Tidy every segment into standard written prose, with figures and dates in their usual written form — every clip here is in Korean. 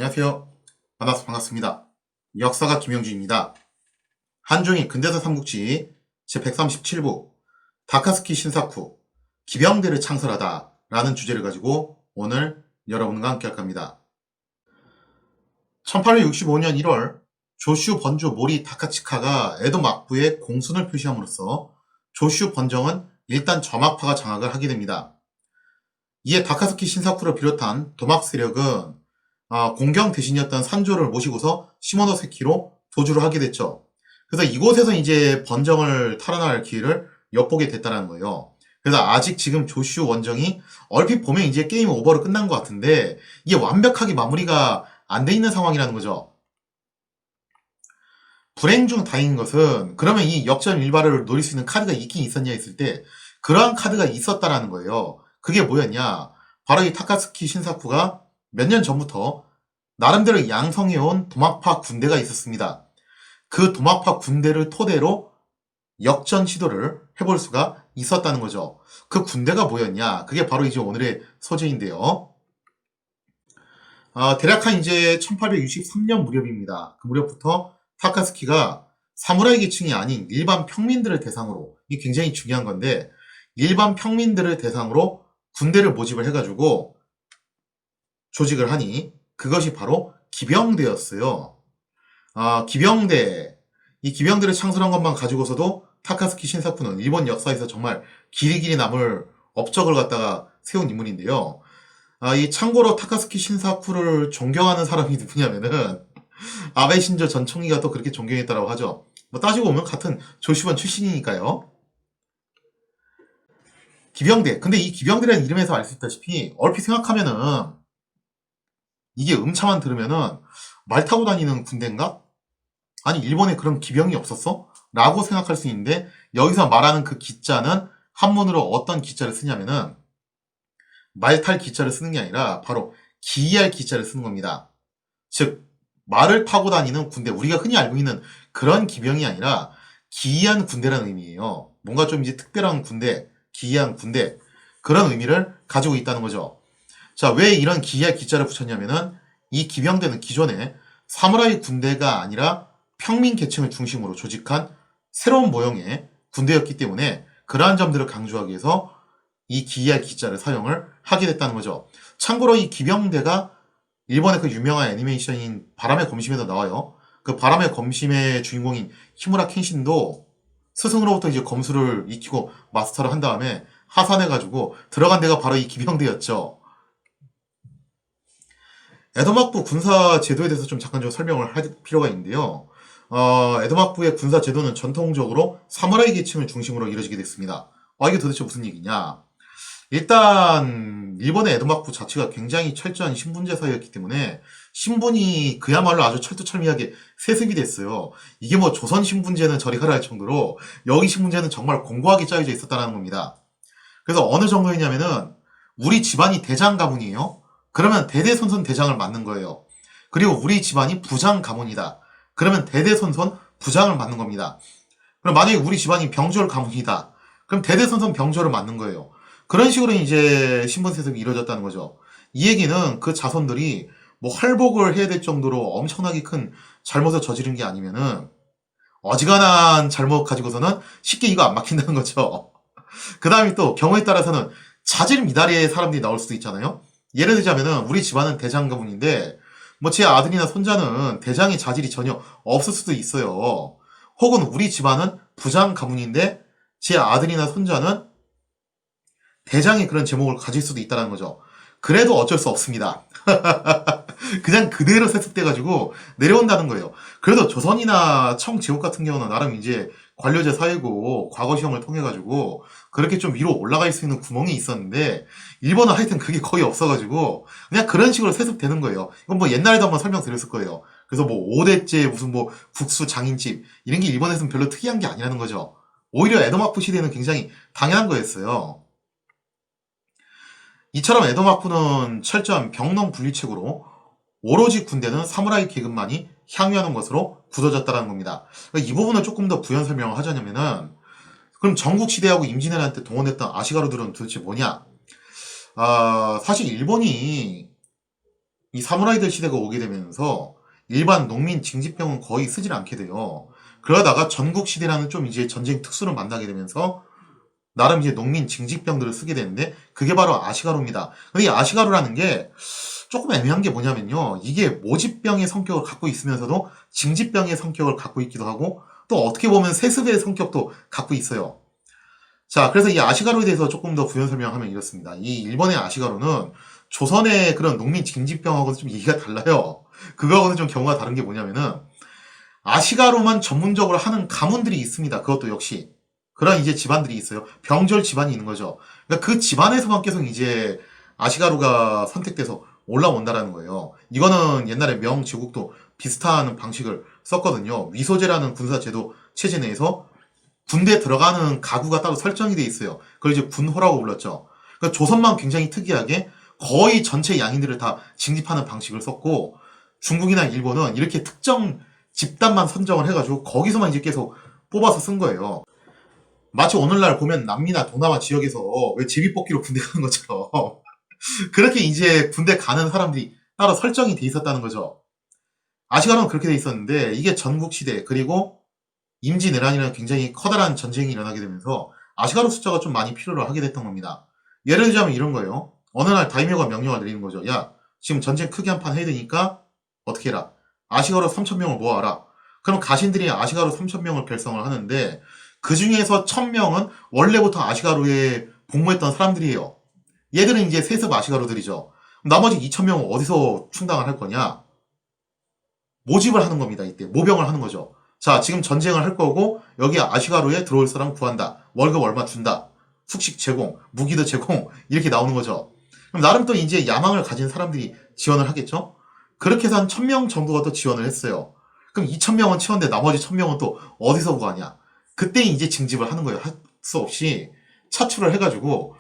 안녕하세요. 만나서 반갑습니다. 역사가 김영주입니다. 한중일 근대사 삼국지 제137부 다카스키 신사쿠 기병대를 창설하다 라는 주제를 가지고 오늘 여러분과 함께 할 겁니다. 1865년 1월 조슈 번주 모리 다카치카가 에도 막부에 공순을 표시함으로써 조슈 번정은 일단 점학파가 장악을 하게 됩니다. 이에 다카스키 신사쿠를 비롯한 도막 세력은 공경 대신이었던 산조를 모시고서 시모노세키로 도주를 하게 됐죠. 그래서 이곳에서 이제 번정을 탈환할 기회를 엿보게 됐다는 거예요. 그래서 아직 지금 조슈 원정이 얼핏 보면 이제 게임 오버로 끝난 것 같은데 이게 완벽하게 마무리가 안 돼 있는 상황이라는 거죠. 불행 중 다행인 것은 그러면 이 역전 일발을 노릴 수 있는 카드가 있긴 있었냐 했을 때 그러한 카드가 있었다라는 거예요. 그게 뭐였냐? 바로 이 타카스키 신사쿠가 몇 년 전부터 나름대로 양성해온 도막파 군대가 있었습니다. 그 도막파 군대를 토대로 역전 시도를 해볼 수가 있었다는 거죠. 그 군대가 뭐였냐? 그게 바로 이제 오늘의 소재인데요. 대략 한 이제 1863년 무렵입니다. 그 무렵부터 타카스키가 사무라이 계층이 아닌 일반 평민들을 대상으로, 이게 굉장히 중요한 건데, 일반 평민들을 대상으로 군대를 모집을 해가지고 조직을 하니 그것이 바로 기병대였어요. 기병대. 이 기병대를 창설한 것만 가지고서도 타카스키 신사쿠는 일본 역사에서 정말 길이 남을 업적을 갖다가 세운 인물인데요. 이 참고로 타카스키 신사쿠를 존경하는 사람이 누구냐면은 아베 신조 전 총리가 또 그렇게 존경했다고 하죠. 뭐 따지고 보면 같은 조슈번 출신이니까요. 기병대. 근데 이 기병대라는 이름에서 알 수 있다시피 얼핏 생각하면은 이게 음차만 들으면은 말 타고 다니는 군대인가? 아니 일본에 그런 기병이 없었어? 라고 생각할 수 있는데 여기서 말하는 그 기자는 한문으로 어떤 기자를 쓰냐면은 말 탈 기자를 쓰는 게 아니라 바로 기이할 기자를 쓰는 겁니다. 즉 말을 타고 다니는 군대, 우리가 흔히 알고 있는 그런 기병이 아니라 기이한 군대라는 의미예요. 뭔가 좀 이제 특별한 군대, 기이한 군대, 그런 의미를 가지고 있다는 거죠. 자, 왜 이런 기이할 기자를 붙였냐면은 이 기병대는 기존에 사무라이 군대가 아니라 평민 계층을 중심으로 조직한 새로운 모형의 군대였기 때문에 그러한 점들을 강조하기 위해서 이 기이할 기자를 사용을 하게 됐다는 거죠. 참고로 이 기병대가 일본의 그 유명한 애니메이션인 바람의 검심에도 나와요. 그 바람의 검심의 주인공인 히무라 켄신도 스승으로부터 이제 검수를 익히고 마스터를 한 다음에 하산해가지고 들어간 데가 바로 이 기병대였죠. 에도막부 군사 제도에 대해서 좀 잠깐 좀 설명을 할 필요가 있는데요. 에도막부의 군사 제도는 전통적으로 사무라이 계층을 중심으로 이루어지게 됐습니다. 이게 도대체 무슨 얘기냐? 일단 일본의 에도막부 자체가 굉장히 철저한 신분제 사회였기 때문에 신분이 그야말로 아주 철두철미하게 세습이 됐어요. 이게 뭐 조선 신분제는 저리 가라 할 정도로 여기 신분제는 정말 공고하게 짜여져 있었다는 겁니다. 그래서 어느 정도였냐면은 우리 집안이 대장 가문이에요. 그러면 대대손손 대장을 맡는 거예요. 그리고 우리 집안이 부장 가문이다. 그러면 대대손손 부장을 맡는 겁니다. 그럼 만약에 우리 집안이 병졸 가문이다. 그럼 대대손손 병졸을 맡는 거예요. 그런 식으로 이제 신분 세습이 이루어졌다는 거죠. 이 얘기는 그 자손들이 뭐 활복을 해야 될 정도로 엄청나게 큰 잘못을 저지른 게 아니면은 어지간한 잘못 가지고서는 쉽게 이거 안 막힌다는 거죠. 그 다음에 또 경우에 따라서는 자질 미달의 사람들이 나올 수도 있잖아요. 예를 들자면은 우리 집안은 대장 가문인데 뭐 제 아들이나 손자는 대장의 자질이 전혀 없을 수도 있어요. 혹은 우리 집안은 부장 가문인데 제 아들이나 손자는 대장의 그런 제목을 가질 수도 있다는 거죠. 그래도 어쩔 수 없습니다. 그냥 그대로 세습돼가지고 내려온다는 거예요. 그래도 조선이나 청제국 같은 경우는 나름 이제 관료제 사회고 과거 시험을 통해가지고 그렇게 좀 위로 올라갈 수 있는 구멍이 있었는데 일본은 하여튼 그게 거의 없어가지고 그냥 그런 식으로 세습되는 거예요. 이건 뭐 옛날에도 한번 설명드렸을 거예요. 그래서 뭐 5대째 무슨 뭐 국수 장인집 이런 게 일본에서는 별로 특이한 게 아니라는 거죠. 오히려 에도마쿠 시대는 굉장히 당연한 거였어요. 이처럼 에도마쿠는 철저한 병론 분리책으로 오로지 군대는 사무라이 계급만이 향유하는 것으로 굳어졌다는 겁니다. 이 부분을 조금 더 부연 설명을 하자면은 그럼 전국시대하고 임진왜란 때 동원했던 아시가루들은 도대체 뭐냐? 사실 일본이 이 사무라이들 시대가 오게 되면서 일반 농민 징집병은 거의 쓰질 않게 돼요. 그러다가 전국 시대라는 좀 이제 전쟁 특수를 만나게 되면서 나름 이제 농민 징집병들을 쓰게 되는데 그게 바로 아시가루입니다. 근데 이 아시가루라는 게 조금 애매한 게 뭐냐면요. 이게 모집병의 성격을 갖고 있으면서도 징집병의 성격을 갖고 있기도 하고 또 어떻게 보면 세습의 성격도 갖고 있어요. 자, 그래서 이 아시가루에 대해서 조금 더 부연 설명하면 이렇습니다. 이 일본의 아시가루는 조선의 그런 농민 징집병하고는 좀 얘기가 달라요. 그거하고는 좀 경우가 다른 게 뭐냐면은 아시가루만 전문적으로 하는 가문들이 있습니다. 그것도 역시. 그런 이제 집안들이 있어요. 병졸 집안이 있는 거죠. 그러니까 그 집안에서만 계속 이제 아시가루가 선택돼서 올라온다라는 거예요. 이거는 옛날에 명제국도 비슷한 방식을 썼거든요. 위소제라는 군사제도 체제 내에서 군대 들어가는 가구가 따로 설정이 돼 있어요. 그걸 이제 군호라고 불렀죠. 그러니까 조선만 굉장히 특이하게 거의 전체 양인들을 다 징집하는 방식을 썼고 중국이나 일본은 이렇게 특정 집단만 선정을 해가지고 거기서만 이제 계속 뽑아서 쓴 거예요. 마치 오늘날 보면 남미나 동남아 지역에서 왜 제비뽑기로 군대 가는 것처럼 그렇게 이제 군대 가는 사람들이 따로 설정이 돼 있었다는 거죠. 아시아로는 그렇게 돼 있었는데 이게 전국시대 그리고 임진왜란이라는 굉장히 커다란 전쟁이 일어나게 되면서 아시가루 숫자가 좀 많이 필요로 하게 됐던 겁니다. 예를 들자면 이런 거예요. 어느 날 다이묘가 명령을 내리는 거죠. 야, 지금 전쟁 크게 한 판 해야 되니까 어떻게 해라. 아시가루 3,000명을 모아라. 그럼 가신들이 아시가루 3,000명을 결성을 하는데 그 중에서 1,000명은 원래부터 아시가루에 복무했던 사람들이에요. 얘들은 이제 세습 아시가루들이죠. 나머지 2,000명은 어디서 충당을 할 거냐? 모집을 하는 겁니다. 이때 모병을 하는 거죠. 자, 지금 전쟁을 할 거고 여기 아시가루에 들어올 사람 구한다. 월급 얼마 준다. 숙식 제공, 무기도 제공 이렇게 나오는 거죠. 그럼 나름 또 이제 야망을 가진 사람들이 지원을 하겠죠. 그렇게 해서 한 1,000명 정도가 또 지원을 했어요. 그럼 2,000명은 채웠는데 나머지 1,000명은 또 어디서 구하냐? 그때 이제 징집을 하는 거예요. 할 수 없이 차출을 해가지고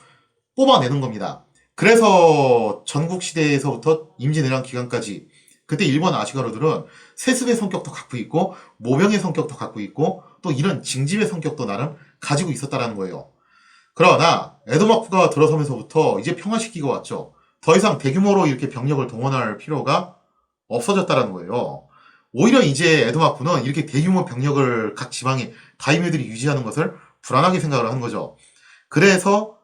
뽑아내는 겁니다. 그래서 전국 시대에서부터 임진왜란 기간까지 그때 일본 아시가루들은 세습의 성격도 갖고 있고 모병의 성격도 갖고 있고 또 이런 징집의 성격도 나름 가지고 있었다라는 거예요. 그러나 에도마쿠가 들어서면서부터 이제 평화시기가 왔죠. 더 이상 대규모로 이렇게 병력을 동원할 필요가 없어졌다라는 거예요. 오히려 이제 에도마쿠는 이렇게 대규모 병력을 각 지방의 다이묘들이 유지하는 것을 불안하게 생각을 하는 거죠. 그래서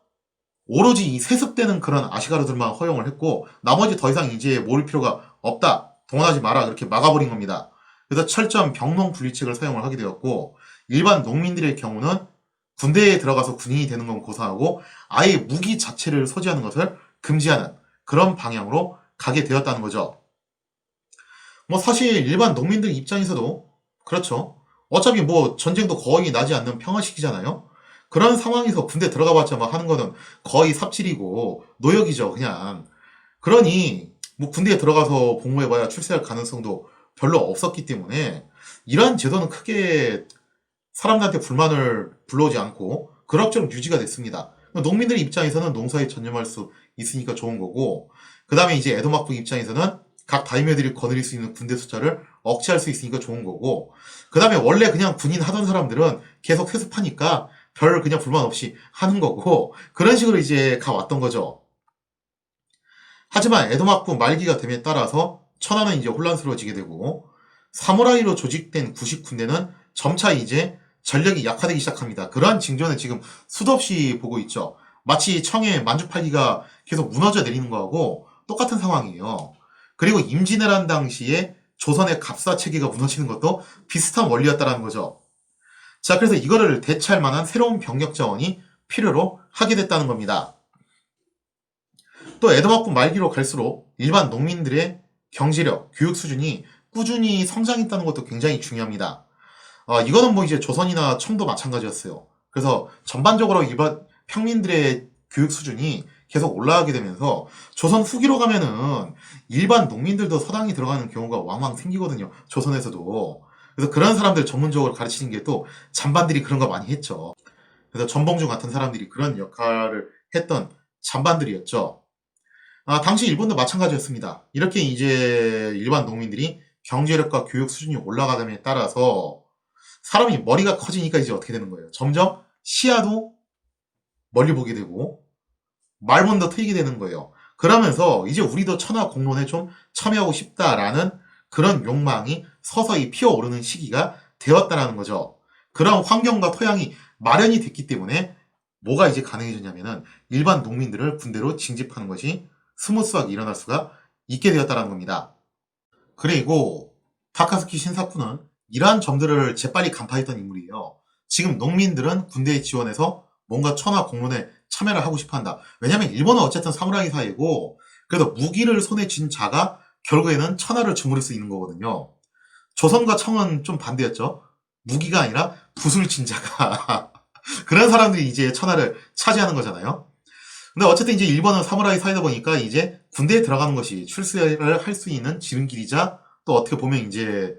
오로지 이 세습되는 그런 아시가루들만 허용을 했고 나머지 더 이상 이제 모을 필요가 없다. 동원하지 마라. 그렇게 막아버린 겁니다. 그래서 철저한 병농 분리책을 사용을 하게 되었고 일반 농민들의 경우는 군대에 들어가서 군인이 되는 건 고사하고 아예 무기 자체를 소지하는 것을 금지하는 그런 방향으로 가게 되었다는 거죠. 뭐 사실 일반 농민들 입장에서도 그렇죠. 어차피 뭐 전쟁도 거의 나지 않는 평화 시기잖아요. 그런 상황에서 군대 들어가봤자 막 하는 거는 거의 삽질이고 노역이죠, 그냥. 그러니 뭐 군대에 들어가서 복무해봐야 출세할 가능성도 별로 없었기 때문에 이러한 제도는 크게 사람들한테 불만을 불러오지 않고 그럭저럭 유지가 됐습니다. 농민들 입장에서는 농사에 전념할 수 있으니까 좋은 거고 그 다음에 이제 에도막부 입장에서는 각 다이묘들이 거느릴 수 있는 군대 숫자를 억제할 수 있으니까 좋은 거고 그 다음에 원래 그냥 군인 하던 사람들은 계속 회습하니까 별 그냥 불만 없이 하는 거고 그런 식으로 이제 가왔던 거죠. 하지만 에도막부 말기가 됨에 따라서 천하는 이제 혼란스러워지게 되고 사무라이로 조직된 구식 군대는 점차 이제 전력이 약화되기 시작합니다. 그러한 징조는 지금 수도 없이 보고 있죠. 마치 청의 만주팔기가 계속 무너져 내리는 거하고 똑같은 상황이에요. 그리고 임진왜란 당시에 조선의 갑사 체계가 무너지는 것도 비슷한 원리였다라는 거죠. 자, 그래서 이거를 대체할 만한 새로운 병력 자원이 필요로 하게 됐다는 겁니다. 또 에도막부 말기로 갈수록 일반 농민들의 경제력, 교육 수준이 꾸준히 성장했다는 것도 굉장히 중요합니다. 이거는 뭐 이제 조선이나 청도 마찬가지였어요. 그래서 전반적으로 일반 평민들의 교육 수준이 계속 올라가게 되면서 조선 후기로 가면은 일반 농민들도 서당이 들어가는 경우가 왕왕 생기거든요. 조선에서도. 그래서 그런 사람들 전문적으로 가르치는 게 또 잔반들이 그런 거 많이 했죠. 그래서 전봉주 같은 사람들이 그런 역할을 했던 잔반들이었죠. 당시 일본도 마찬가지였습니다. 이렇게 이제 일반 농민들이 경제력과 교육 수준이 올라가감에 따라서 사람이 머리가 커지니까 이제 어떻게 되는 거예요? 점점 시야도 멀리 보게 되고 말문도 트이게 되는 거예요. 그러면서 이제 우리도 천하 공론에 좀 참여하고 싶다라는 그런 욕망이 서서히 피어오르는 시기가 되었다라는 거죠. 그런 환경과 토양이 마련이 됐기 때문에 뭐가 이제 가능해졌냐면은 일반 농민들을 군대로 징집하는 것이 스무스하게 일어날 수가 있게 되었다는 겁니다. 그리고 타카스키 신사쿠는 이러한 점들을 재빨리 간파했던 인물이에요. 지금 농민들은 군대에 지원해서 뭔가 천하 공론에 참여를 하고 싶어 한다. 왜냐면 일본은 어쨌든 사무라이 사회고, 그래도 무기를 손에 쥔 자가 결국에는 천하를 주무를 수 있는 거거든요. 조선과 청은 좀 반대였죠. 무기가 아니라 붓을 쥔 자가. 그런 사람들이 이제 천하를 차지하는 거잖아요. 근데 어쨌든 이제 일본은 사무라이 사회다 보니까 이제 군대에 들어가는 것이 출세를 할 수 있는 지름길이자 또 어떻게 보면 이제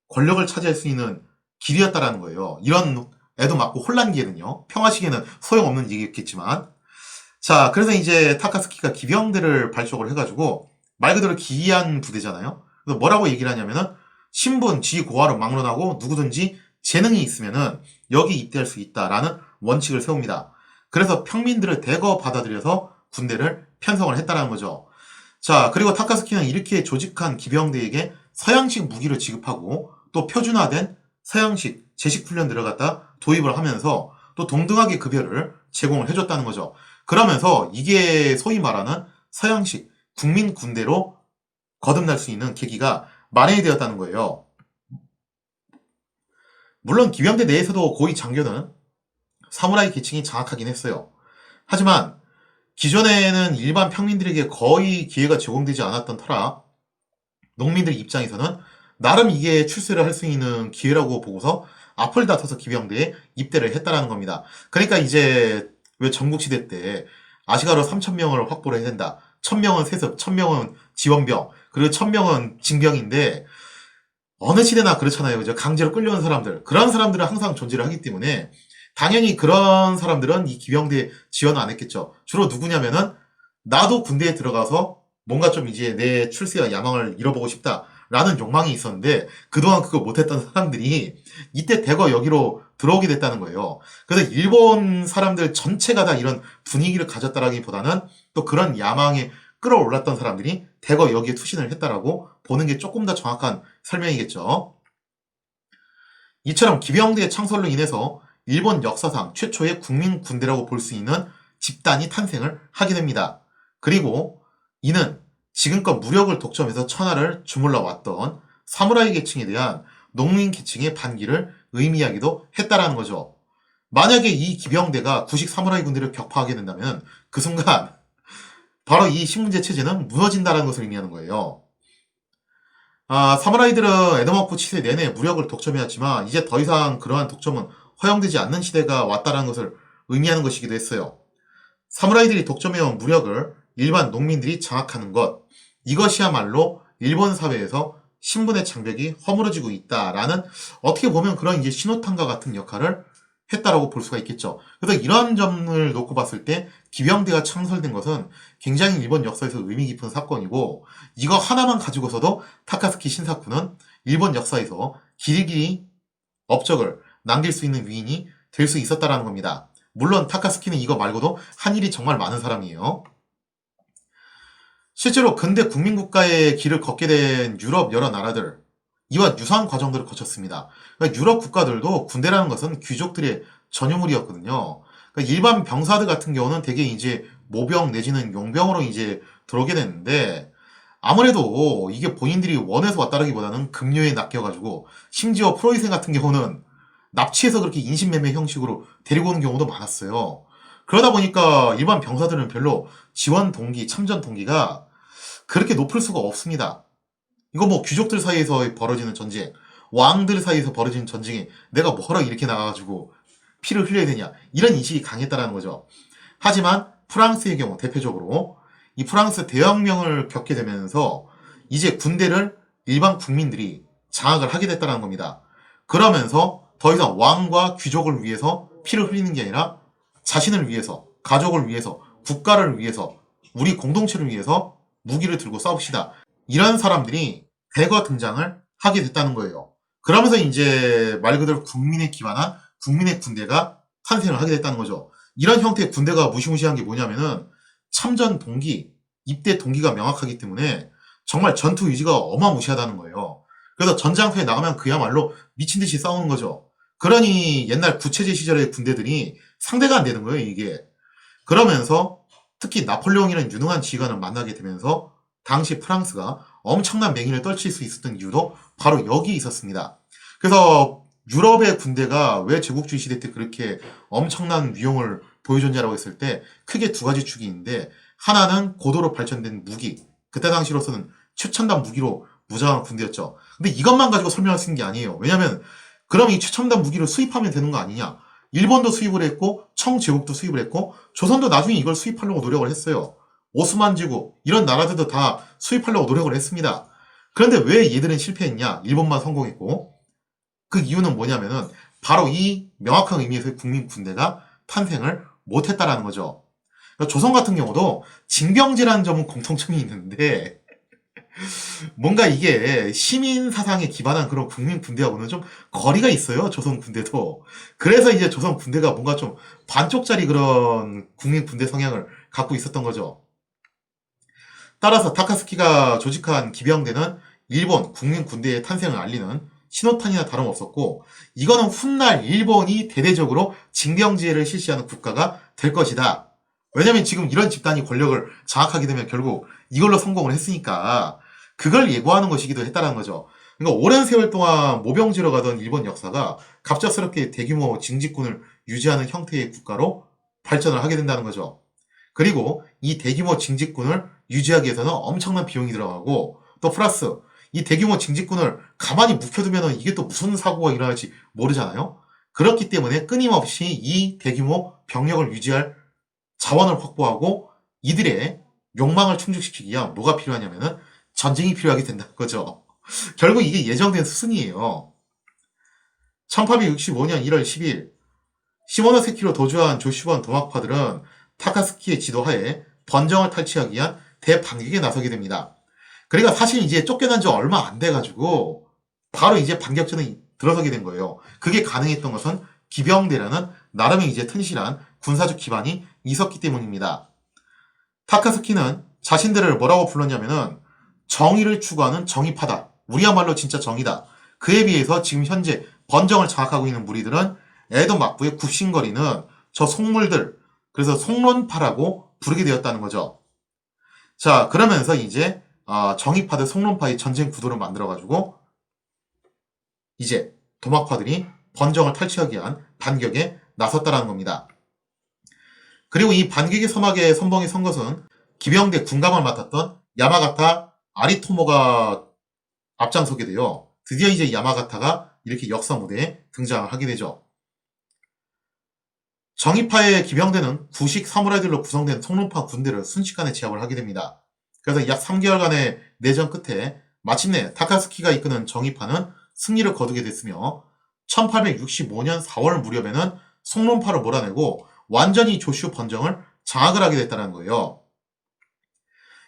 권력을 차지할 수 있는 길이었다라는 거예요. 이런 애도 맞고 혼란기에는요. 평화시기에는 소용없는 얘기였겠지만. 자, 그래서 이제 타카스키가 기병대를 발족을 해가지고 말 그대로 기이한 부대잖아요. 그래서 뭐라고 얘기를 하냐면은 신분, 지, 고하를 막론하고 누구든지 재능이 있으면은 여기 입대할 수 있다라는 원칙을 세웁니다. 그래서 평민들을 대거 받아들여서 군대를 편성을 했다라는 거죠. 자, 그리고 타카스키는 이렇게 조직한 기병대에게 서양식 무기를 지급하고 또 표준화된 서양식 제식 훈련 들어갔다 도입을 하면서 또 동등하게 급여를 제공을 해줬다는 거죠. 그러면서 이게 소위 말하는 서양식 국민 군대로 거듭날 수 있는 계기가 마련이 되었다는 거예요. 물론 기병대 내에서도 고위 장교는 사무라이 계층이 장악하긴 했어요. 하지만 기존에는 일반 평민들에게 거의 기회가 제공되지 않았던 터라 농민들 입장에서는 나름 이게 출세를 할 수 있는 기회라고 보고서 앞을 다퉈서 기병대에 입대를 했다라는 겁니다. 그러니까 이제 왜 전국시대 때 아시가로 3,000명을 확보를 해야 된다. 1,000명은 세습, 1,000명은 지원병, 그리고 1,000명은 징병인데 어느 시대나 그렇잖아요. 그죠? 강제로 끌려온 사람들. 그런 사람들은 항상 존재를 하기 때문에 당연히 그런 사람들은 이 기병대에 지원을 안 했겠죠. 주로 누구냐면은 나도 군대에 들어가서 뭔가 좀 이제 내 출세와 야망을 이뤄보고 싶다라는 욕망이 있었는데 그동안 그거 못했던 사람들이 이때 대거 여기로 들어오게 됐다는 거예요. 그래서 일본 사람들 전체가 다 이런 분위기를 가졌다라기보다는 또 그런 야망에 끌어올랐던 사람들이 대거 여기에 투신을 했다라고 보는 게 조금 더 정확한 설명이겠죠. 이처럼 기병대의 창설로 인해서 일본 역사상 최초의 국민 군대라고 볼 수 있는 집단이 탄생을 하게 됩니다. 그리고 이는 지금껏 무력을 독점해서 천하를 주물러 왔던 사무라이 계층에 대한 농민 계층의 반기를 의미하기도 했다라는 거죠. 만약에 이 기병대가 구식 사무라이 군대를 격파하게 된다면 그 순간 바로 이 신문제 체제는 무너진다는 것을 의미하는 거예요. 사무라이들은 에도마쿠 치세 내내 무력을 독점해왔지만 이제 더 이상 그러한 독점은 허용되지 않는 시대가 왔다는 것을 의미하는 것이기도 했어요. 사무라이들이 독점해온 무력을 일반 농민들이 장악하는 것, 이것이야말로 일본 사회에서 신분의 장벽이 허물어지고 있다라는 어떻게 보면 그런 이제 신호탄과 같은 역할을 했다라고 볼 수가 있겠죠. 그래서 이러한 점을 놓고 봤을 때 기병대가 창설된 것은 굉장히 일본 역사에서 의미 깊은 사건이고 이거 하나만 가지고서도 타카스키 신사쿠는 일본 역사에서 길이 업적을 남길 수 있는 위인이 될 수 있었다라는 겁니다. 물론 타카스키는 이거 말고도 한 일이 정말 많은 사람이에요. 실제로 근대 국민국가의 길을 걷게 된 유럽 여러 나라들 이와 유사한 과정들을 거쳤습니다. 그러니까 유럽 국가들도 군대라는 것은 귀족들의 전유물이었거든요. 그러니까 일반 병사들 같은 경우는 대개 이제 모병 내지는 용병으로 이제 들어오게 됐는데 아무래도 이게 본인들이 원해서 왔다라기보다는 급료에 낚여가지고 심지어 프로이센 같은 경우는 납치해서 그렇게 인신매매 형식으로 데리고 오는 경우도 많았어요. 그러다 보니까 일반 병사들은 별로 지원 동기, 참전 동기가 그렇게 높을 수가 없습니다. 이거 뭐 귀족들 사이에서 벌어지는 전쟁, 왕들 사이에서 벌어지는 전쟁에 내가 뭐하러 이렇게 나가가지고 피를 흘려야 되냐 이런 인식이 강했다라는 거죠. 하지만 프랑스의 경우 대표적으로 이 프랑스 대혁명을 겪게 되면서 이제 군대를 일반 국민들이 장악을 하게 됐다는 겁니다. 그러면서 더 이상 왕과 귀족을 위해서 피를 흘리는 게 아니라 자신을 위해서, 가족을 위해서, 국가를 위해서, 우리 공동체를 위해서 무기를 들고 싸웁시다. 이런 사람들이 대거 등장을 하게 됐다는 거예요. 그러면서 이제 말 그대로 국민에 기반한 국민의 군대가 탄생을 하게 됐다는 거죠. 이런 형태의 군대가 무시무시한 게 뭐냐면은 참전 동기, 입대 동기가 명확하기 때문에 정말 전투 의지가 어마무시하다는 거예요. 그래서 전장터에 나가면 그야말로 미친 듯이 싸우는 거죠. 그러니 옛날 구체제 시절의 군대들이 상대가 안 되는 거예요, 이게. 그러면서 특히 나폴레옹이라는 유능한 지휘관을 만나게 되면서 당시 프랑스가 엄청난 맹위를 떨칠 수 있었던 이유도 바로 여기에 있었습니다. 그래서 유럽의 군대가 왜 제국주의 시대 때 그렇게 엄청난 위용을 보여줬냐라고 했을 때 크게 두 가지 축이 있는데, 하나는 고도로 발전된 무기, 그때 당시로서는 최첨단 무기로 무장한 군대였죠. 근데 이것만 가지고 설명할 수 있는 게 아니에요. 왜냐면 그럼 이 최첨단 무기를 수입하면 되는 거 아니냐. 일본도 수입을 했고 청제국도 수입을 했고 조선도 나중에 이걸 수입하려고 노력을 했어요. 오스만 제국 이런 나라들도 다 수입하려고 노력을 했습니다. 그런데 왜 얘들은 실패했냐? 일본만 성공했고. 그 이유는 뭐냐면은 바로 이 명확한 의미에서의 국민 군대가 탄생을 못했다라는 거죠. 그러니까 조선 같은 경우도 징병제라는 점은 공통점이 있는데 뭔가 이게 시민 사상에 기반한 그런 국민 군대하고는 좀 거리가 있어요. 조선 군대도. 그래서 이제 조선 군대가 뭔가 좀 반쪽짜리 그런 국민 군대 성향을 갖고 있었던 거죠. 따라서 타카스키가 조직한 기병대는 일본 국민 군대의 탄생을 알리는 신호탄이나 다름없었고, 이거는 훗날 일본이 대대적으로 징병제를 실시하는 국가가 될 것이다. 왜냐면 지금 이런 집단이 권력을 장악하게 되면 결국 이걸로 성공을 했으니까 그걸 예고하는 것이기도 했다는 거죠. 그러니까 오랜 세월 동안 모병제로 가던 일본 역사가 갑작스럽게 대규모 징집군을 유지하는 형태의 국가로 발전을 하게 된다는 거죠. 그리고 이 대규모 징집군을 유지하기 위해서는 엄청난 비용이 들어가고, 또 플러스 이 대규모 징집군을 가만히 묵혀두면 이게 또 무슨 사고가 일어날지 모르잖아요. 그렇기 때문에 끊임없이 이 대규모 병력을 유지할 자원을 확보하고 이들의 욕망을 충족시키기 위한 뭐가 필요하냐면은 전쟁이 필요하게 된다는 거죠. 결국 이게 예정된 수순이에요. 1865년 1월 10일 시모노세키로 도주한 조슈번 도막파들은 타카스키의 지도하에 번정을 탈취하기 위한 대반격에 나서게 됩니다. 그러니까 사실 이제 쫓겨난 지 얼마 안 돼가지고 바로 이제 반격전에 들어서게 된 거예요. 그게 가능했던 것은 기병대라는 나름의 이제 튼실한 군사적 기반이 있었기 때문입니다. 타카스키는 자신들을 뭐라고 불렀냐면은 정의를 추구하는 정의파다. 우리야말로 진짜 정의다. 그에 비해서 지금 현재 번정을 장악하고 있는 무리들은 에도 막부의 굽신거리는 저 속물들, 그래서 속론파라고 부르게 되었다는 거죠. 자, 그러면서 이제 정의파 대 속론파의 전쟁 구도를 만들어가지고 이제 도막파들이 번정을 탈취하기 위한 반격에 나섰다라는 겁니다. 그리고 이 반격의 서막에 선봉에 선 것은 기병대 군감을 맡았던 야마가타 아리토모가 앞장서게 돼요. 드디어 이제 야마가타가 이렇게 역사 무대에 등장을 하게 되죠. 정의파의 기병대는 구식 사무라이들로 구성된 속론파 군대를 순식간에 제압을 하게 됩니다. 그래서 약 3개월간의 내전 끝에 마침내 타카스키가 이끄는 정의파는 승리를 거두게 됐으며 1865년 4월 무렵에는 속론파를 몰아내고 완전히 조슈 번정을 장악을 하게 됐다는 거예요.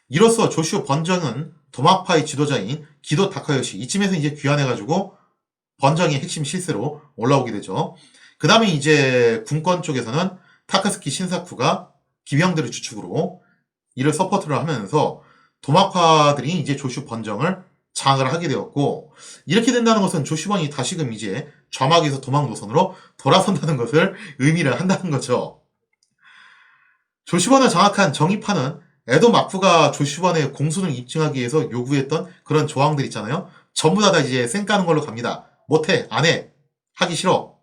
이로써 조슈 번정은 도막파의 지도자인 기도 다카요시, 이쯤에서 이제 귀환해가지고 번정의 핵심 실세로 올라오게 되죠. 그 다음에 이제 군권 쪽에서는 타카스키 신사쿠가 기병들을 주축으로 이를 서포트를 하면서 도막파들이 이제 조슈 번정을 장악을 하게 되었고, 이렇게 된다는 것은 조슈번이 다시금 이제 좌막에서 도막 노선으로 돌아선다는 것을 의미를 한다는 거죠. 조슈번을 장악한 정의파는 에도 막부가 조슈번의 공순을 입증하기 위해서 요구했던 그런 조항들 있잖아요. 전부 다 이제 쌩 까는 걸로 갑니다. 못해, 안 해, 하기 싫어.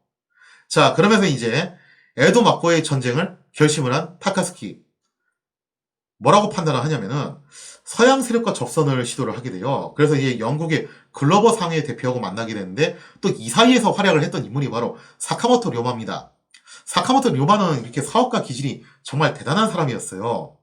자, 그러면서 이제 에도 막부의 전쟁을 결심을 한 타카스키. 뭐라고 판단을 하냐면은 서양 세력과 접선을 시도를 하게 돼요. 그래서 이제 영국의 글로버 상해 대표하고 만나게 되는데 또 이 사이에서 활약을 했던 인물이 바로 사카모토 료마입니다. 사카모토 료마는 이렇게 사업가 기질이 정말 대단한 사람이었어요.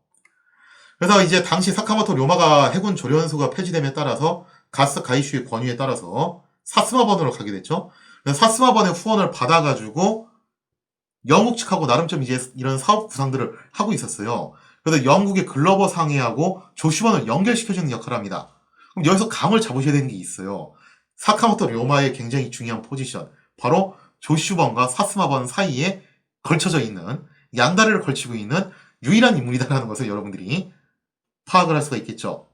그래서 이제 당시 사카모토 료마가 해군 조련소가 폐지됨에 따라서 가스 가이슈의 권유에 따라서 사스마번으로 가게 됐죠. 사스마번의 후원을 받아가지고 영국 측하고 나름 좀 이제 이런 사업 구상들을 하고 있었어요. 그래서 영국의 글로버 상해하고 조슈번을 연결시켜주는 역할을 합니다. 그럼 여기서 감을 잡으셔야 되는 게 있어요. 사카모토 료마의 굉장히 중요한 포지션, 바로 조슈번과 사스마번 사이에 걸쳐져 있는, 양다리를 걸치고 있는 유일한 인물이다라는 것을 여러분들이 파악을 할 수가 있겠죠.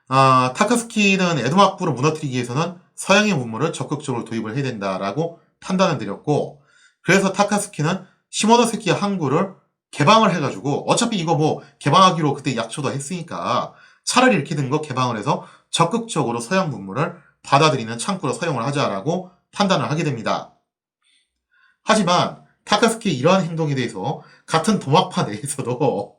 타카스키는 에도막부를 무너뜨리기 위해서는 서양의 문물을 적극적으로 도입을 해야 된다라고 판단을 내렸고, 그래서 타카스키는 시모노세키 항구를 개방을 해가지고, 어차피 이거 뭐 개방하기로 그때 약초도 했으니까 차라리 이렇게 된 거 개방을 해서 적극적으로 서양 문물을 받아들이는 창구로 사용을 하자라고 판단을 하게 됩니다. 하지만 타카스키의 이러한 행동에 대해서 같은 도막파 내에서도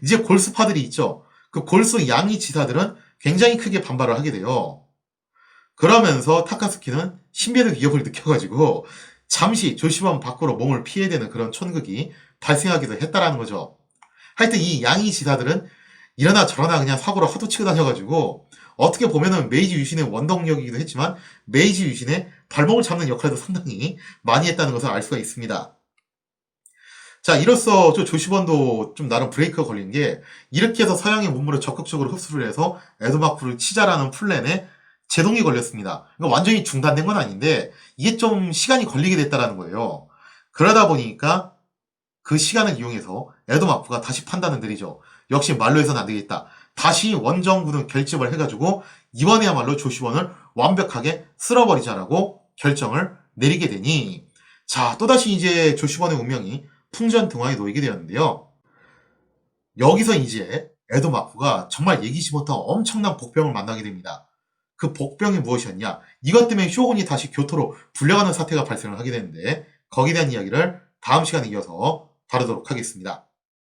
이제 골수파들이 있죠. 그 골수 양이 지사들은 굉장히 크게 반발을 하게 돼요. 그러면서 타카스키는 신비의 위협을 느껴가지고 잠시 조시범 밖으로 몸을 피해야 되는 그런 촌극이 발생하기도 했다라는 거죠. 하여튼 이 양이 지사들은 이러나 저러나 그냥 사고로 하도 치고 다녀가지고 어떻게 보면은 메이지 유신의 원동력이기도 했지만 메이지 유신의 발목을 잡는 역할도 상당히 많이 했다는 것을 알 수가 있습니다. 자, 이로써 조시번도 좀 나름 브레이크가 걸린 게, 이렇게 해서 서양의 문물을 적극적으로 흡수를 해서 에도마쿠를 치자라는 플랜에 제동이 걸렸습니다. 그러니까 완전히 중단된 건 아닌데 이게 좀 시간이 걸리게 됐다라는 거예요. 그러다 보니까 그 시간을 이용해서 에도마쿠가 다시 판단을 내리죠. 역시 말로 해서는 안 되겠다. 다시 원정군을 결집을 해가지고 이번에야말로 조시번을 완벽하게 쓸어버리자라고 결정을 내리게 되니, 자, 또다시 이제 조시번의 운명이 풍전등화에 놓이게 되었는데요. 여기서 이제 에도마쿠가 정말 예기치 못한 엄청난 복병을 만나게 됩니다. 그 복병이 무엇이었냐? 이것 때문에 쇼군이 다시 교토로 불려가는 사태가 발생을 하게 되는데, 거기에 대한 이야기를 다음 시간에 이어서 다루도록 하겠습니다.